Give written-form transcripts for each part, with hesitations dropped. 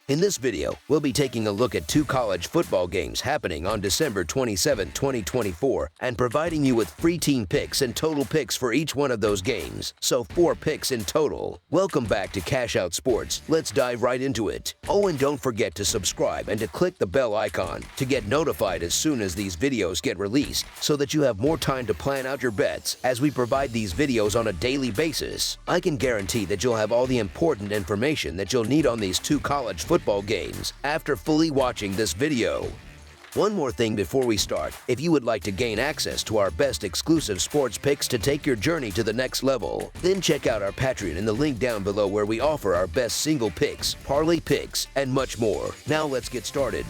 In this video, we'll be taking a look at 2 college football games happening on December 27, 2024, and providing you with free team picks and total picks for each one of those games, so 4 picks in total. Welcome back to Cash Out Sports. Let's dive right into it. Oh, and don't forget to subscribe and to click the bell icon to get notified as soon as these videos get released, so that you have more time to plan out your bets as we provide these videos on a daily basis. I can guarantee that you'll have all the important information that you'll need on these 2 college football games after fully watching this video. One more thing before we start: if you would like to gain access to our best exclusive sports picks to take your journey to the next level, then check out our Patreon in the link down below, where we offer our best single picks, parlay picks, and much more. Now let's get started.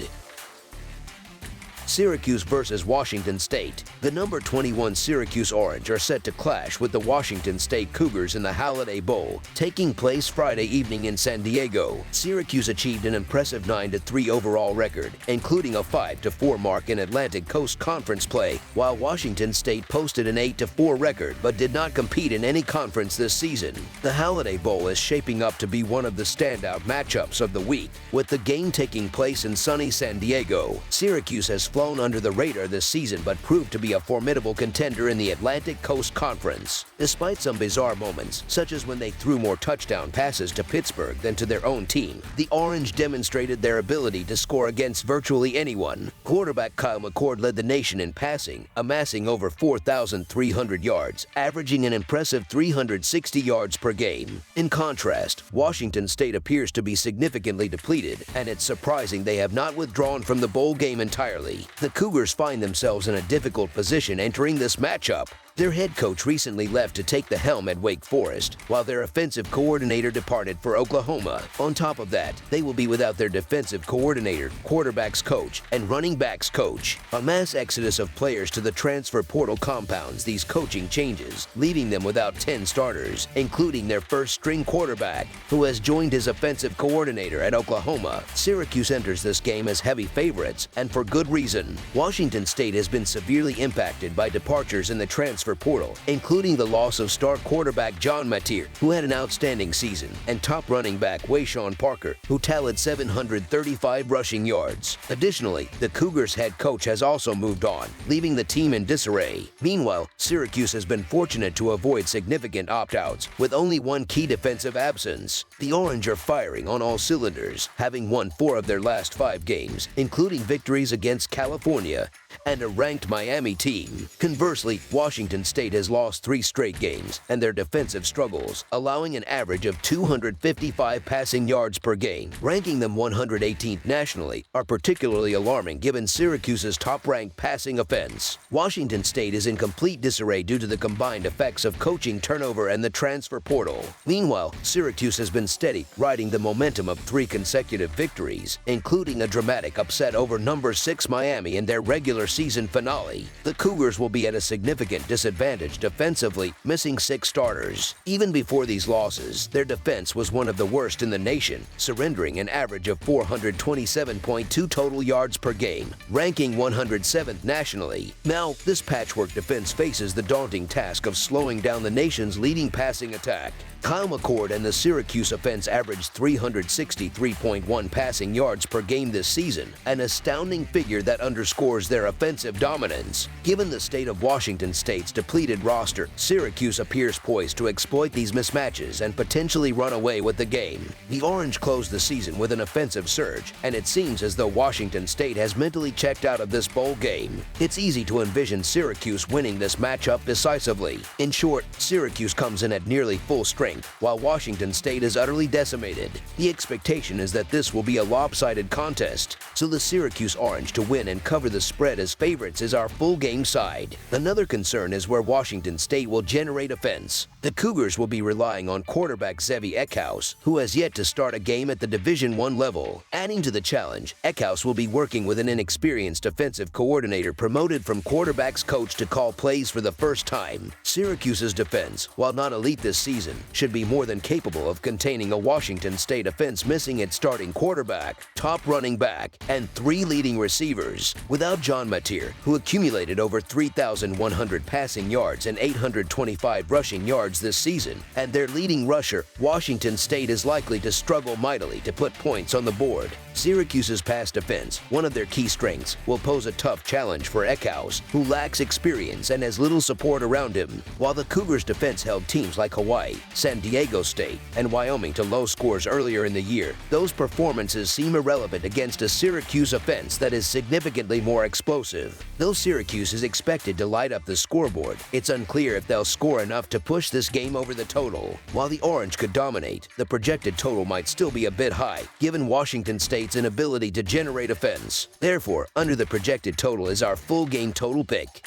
Syracuse versus Washington State. The number 21 Syracuse Orange are set to clash with the Washington State Cougars in the Holiday Bowl, taking place Friday evening in San Diego. Syracuse achieved an impressive 9-3 overall record, including a 5-4 mark in Atlantic Coast Conference play, while Washington State posted an 8-4 record but did not compete in any conference this season. The Holiday Bowl is shaping up to be one of the standout matchups of the week, with the game taking place in sunny San Diego. Syracuse has flown under the radar this season but proved to be a formidable contender in the Atlantic Coast Conference. Despite some bizarre moments, such as when they threw more touchdown passes to Pittsburgh than to their own team, the Orange demonstrated their ability to score against virtually anyone. Quarterback Kyle McCord led the nation in passing, amassing over 4,300 yards, averaging an impressive 360 yards per game. In contrast, Washington State appears to be significantly depleted, and it's surprising they have not withdrawn from the bowl game entirely. The Cougars find themselves in a difficult position entering this matchup. Their head coach recently left to take the helm at Wake Forest, while their offensive coordinator departed for Oklahoma. On top of that, they will be without their defensive coordinator, quarterbacks coach, and running backs coach. A mass exodus of players to the transfer portal compounds these coaching changes, leaving them without 10 starters, including their first-string quarterback, who has joined his offensive coordinator at Oklahoma. Syracuse enters this game as heavy favorites, and for good reason. Washington State has been severely impacted by departures in the transfer portal, including the loss of star quarterback John Mateer, who had an outstanding season, and top running back Wayshawn Parker, who tallied 735 rushing yards. Additionally, the Cougars' head coach has also moved on, leaving the team in disarray. Meanwhile, Syracuse has been fortunate to avoid significant opt-outs, with only one key defensive absence. The Orange are firing on all cylinders, having won 4 of their last 5 games, including victories against California and a ranked Miami team. Conversely, Washington State has lost 3 straight games, and their defensive struggles, allowing an average of 255 passing yards per game, ranking them 118th nationally, are particularly alarming given Syracuse's top-ranked passing offense. Washington State is in complete disarray due to the combined effects of coaching turnover and the transfer portal. Meanwhile, Syracuse has been steady, riding the momentum of 3 consecutive victories, including a dramatic upset over number 6 Miami in their regular season finale. The Cougars will be at a significant disadvantage defensively, missing 6 starters. Even before these losses, their defense was one of the worst in the nation, surrendering an average of 427.2 total yards per game, ranking 107th nationally. Now, this patchwork defense faces the daunting task of slowing down the nation's leading passing attack. Kyle McCord and the Syracuse offense averaged 363.1 passing yards per game this season, an astounding figure that underscores their offensive dominance. Given the state of Washington State's depleted roster, Syracuse appears poised to exploit these mismatches and potentially run away with the game. The Orange closed the season with an offensive surge, and it seems as though Washington State has mentally checked out of this bowl game. It's easy to envision Syracuse winning this matchup decisively. In short, Syracuse comes in at nearly full strength, while Washington State is utterly decimated. The expectation is that this will be a lopsided contest, so the Syracuse Orange to win and cover the spread as favorites is our full game side. Another concern is where Washington State will generate offense. The Cougars will be relying on quarterback Zevi Eckhouse, who has yet to start a game at the Division I level. Adding to the challenge, Eckhouse will be working with an inexperienced defensive coordinator promoted from quarterbacks coach to call plays for the first time. Syracuse's defense, while not elite this season, should be more than capable of containing a Washington State offense missing its starting quarterback, top running back, and 3 leading receivers. Without John Mateer, who accumulated over 3,100 passing yards and 825 rushing yards this season, and their leading rusher, Washington State is likely to struggle mightily to put points on the board. Syracuse's pass defense, one of their key strengths, will pose a tough challenge for Eckhouse, who lacks experience and has little support around him. While the Cougars' defense held teams like Hawaii, San Diego State, and Wyoming to low scores earlier in the year, those performances seem irrelevant against a Syracuse offense that is significantly more explosive. Though Syracuse is expected to light up the scoreboard, it's unclear if they'll score enough to push this game over the total. While the Orange could dominate, the projected total might still be a bit high, given Washington State's inability to generate offense. Therefore, under the projected total is our full game total pick.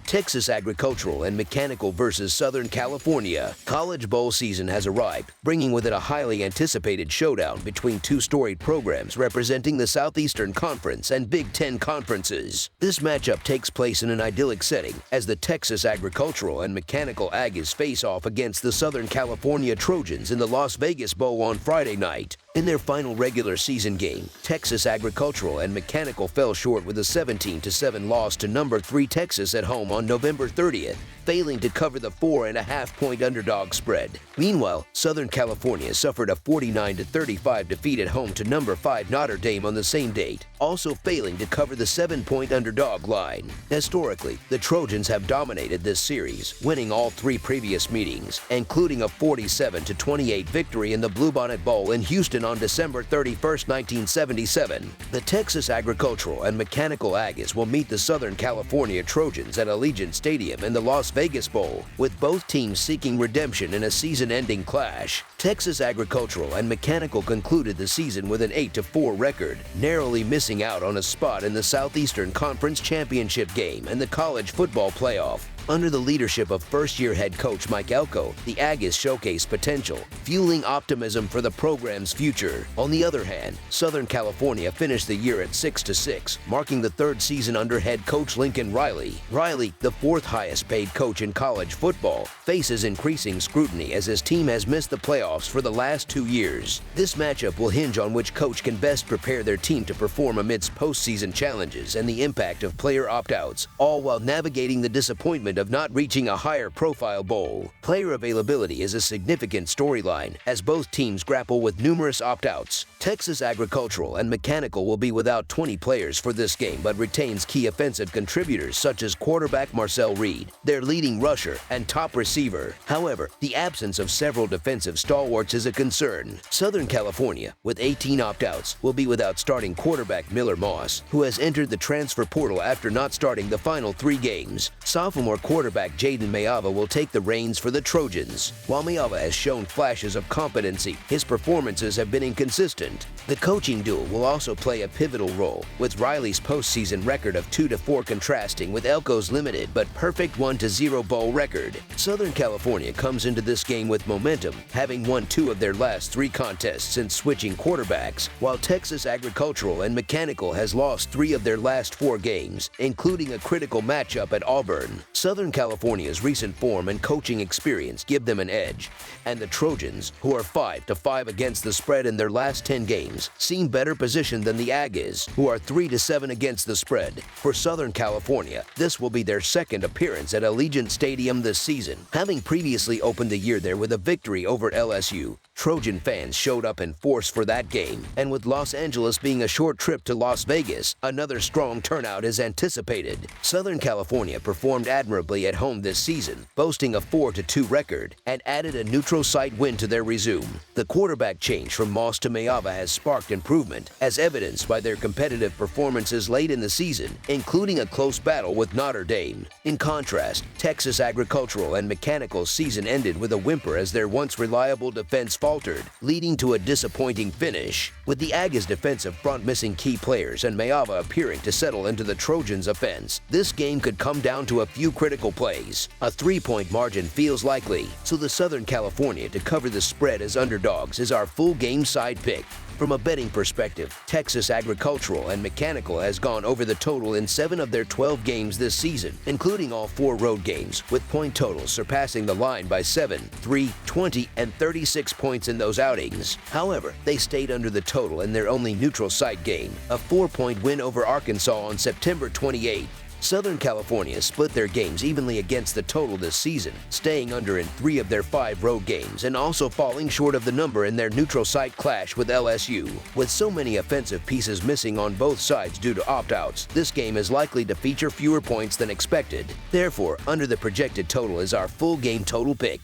Texas Agricultural and Mechanical versus Southern California. College bowl season has arrived, bringing with it a highly anticipated showdown between 2 storied programs representing the Southeastern Conference and Big Ten conferences. This matchup takes place in an idyllic setting as the Texas Agricultural and Mechanical Aggies face off against the Southern California Trojans in the Las Vegas Bowl on Friday night. In their final regular season game, Texas Agricultural and Mechanical fell short with a 17-7 loss to number 3 Texas at home on November 30th, failing to cover the 4.5-point underdog spread. Meanwhile, Southern California suffered a 49-35 defeat at home to number 5 Notre Dame on the same date, also failing to cover the 7-point underdog line. Historically, the Trojans have dominated this series, winning all 3 previous meetings, including a 47-28 victory in the Bluebonnet Bowl in Houston on December 31, 1977. The Texas Agricultural and Mechanical Aggies will meet the Southern California Trojans at Allegiant Stadium in the Las Vegas Bowl, with both teams seeking redemption in a season-ending clash. Texas Agricultural and Mechanical concluded the season with an 8-4 record, narrowly missing out on a spot in the Southeastern Conference Championship game and the college football playoff. Under the leadership of first-year head coach Mike Elko, the Aggies showcased potential, fueling optimism for the program's future. On the other hand, Southern California finished the year at 6-6, marking the 3rd season under head coach Lincoln Riley. Riley, the 4th highest-paid coach in college football, faces increasing scrutiny as his team has missed the playoffs for the last 2 years. This matchup will hinge on which coach can best prepare their team to perform amidst postseason challenges and the impact of player opt-outs, all while navigating the disappointment of not reaching a higher profile bowl. Player availability is a significant storyline as both teams grapple with numerous opt-outs. Texas Agricultural and Mechanical will be without 20 players for this game but retains key offensive contributors such as quarterback Marcel Reed, their leading rusher, and top receiver. However, the absence of several defensive stalwarts is a concern. Southern California, with 18 opt-outs, will be without starting quarterback Miller Moss, who has entered the transfer portal after not starting the final 3 games. Sophomore quarterback Jaden Mayava will take the reins for the Trojans. While Mayava has shown flashes of competency, his performances have been inconsistent. The coaching duel will also play a pivotal role, with Riley's postseason record of 2-4 contrasting with Elko's limited but perfect 1-0 bowl record. Southern California comes into this game with momentum, having won 2 of their last 3 contests since switching quarterbacks, while Texas Agricultural and Mechanical has lost 3 of their last 4 games, including a critical matchup at Auburn. Southern California's recent form and coaching experience give them an edge, and the Trojans, who are 5-5 against the spread in their last 10 games, seem better positioned than the Aggies, who are 3-7 against the spread. For Southern California, this will be their 2nd appearance at Allegiant Stadium this season, having previously opened the year there with a victory over LSU. Trojan fans showed up in force for that game, and with Los Angeles being a short trip to Las Vegas, another strong turnout is anticipated. Southern California performed admirably at home this season, boasting a 4-2 record, and added a neutral site win to their resume. The quarterback change from Moss to Mayava has sparked improvement, as evidenced by their competitive performances late in the season, including a close battle with Notre Dame. In contrast, Texas Agricultural and Mechanical's season ended with a whimper as their once reliable defense faltered, leading to a disappointing finish. With the Aggies' defensive front missing key players and Mayava appearing to settle into the Trojans' offense, this game could come down to a few critical critical plays. A 3-point margin feels likely, so the Southern California to cover the spread as underdogs is our full game side pick. From a betting perspective, Texas Agricultural and Mechanical has gone over the total in 7 of their 12 games this season, including all 4 road games, with point totals surpassing the line by 7, 3, 20, and 36 points in those outings. However, they stayed under the total in their only neutral site game, a 4-point win over Arkansas on September 28. Southern California split their games evenly against the total this season, staying under in 3 of their 5 road games and also falling short of the number in their neutral site clash with LSU. With so many offensive pieces missing on both sides due to opt-outs, this game is likely to feature fewer points than expected. Therefore, under the projected total is our full game total pick.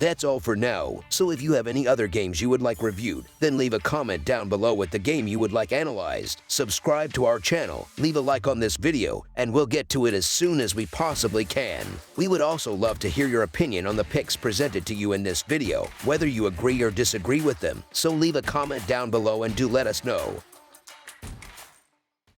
That's all for now, so if you have any other games you would like reviewed, then leave a comment down below with the game you would like analyzed. Subscribe to our channel, leave a like on this video, and we'll get to it as soon as we possibly can. We would also love to hear your opinion on the picks presented to you in this video, whether you agree or disagree with them, so leave a comment down below and do let us know.